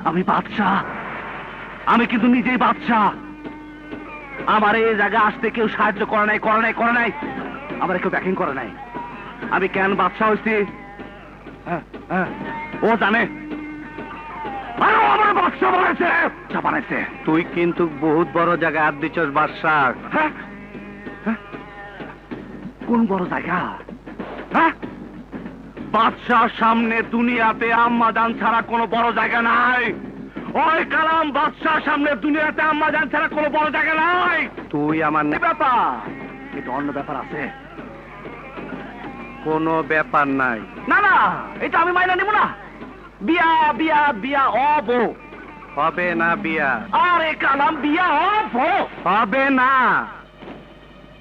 আমি বাদশাহ, আমি কিন্তু নিজেই বাদশাহ। আমার এই জায়গায় আসতে কেউ সাহায্য করে নাই, আমার কেউ ব্যাকিং করে নাই। আমি কেন বাদশাহ হয়েছি ও জানে। আমার বাদশাহ বানাইছে। তুই কিন্তু বহুত বড় জায়গায় হাত দিচ্ছস বাদশাহ। কোন বড় জায়গা? বাদশাহ সামনে দুনিয়াতে আম্মাজান ছাড়া কোনো বড় জায়গা নাই। ওই কালাম বাদশাহ সামনে দুনিয়াতে আম্মাজান ছাড়া কোনো বড় জায়গা নাই। তুই আমার ব্যাপার এটা অন্য ব্যাপার আছে। কোনো ব্যাপার নাই। না না, এটা আমি মাইনা নিব না। বিয়া বিয়া বিয়া অব হবে না বিয়া। আরে কালাম বিয়া অব হবে না।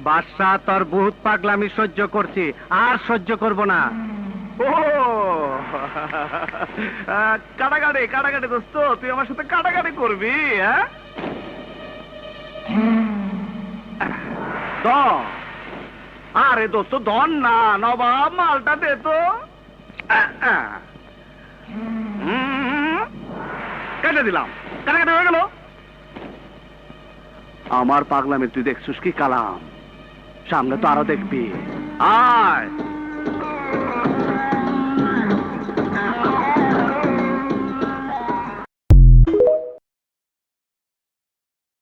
বাদশাহ তোর বহুত পাগলামি সহ্য করছি, আর সহ্য করব না। ও কাটাকাটি দোস্ত, তুই আমার সাথে কাটাকাটি করবি? আরে দোস্ত ধন না, নবাব মালটা দে তো। কেটে দিলাম, কাটাকাটি হয়ে গেল। আমার পাগলামি তুই দেখছিস কি কালাম? সামনে তো আরো দেখবি। আয়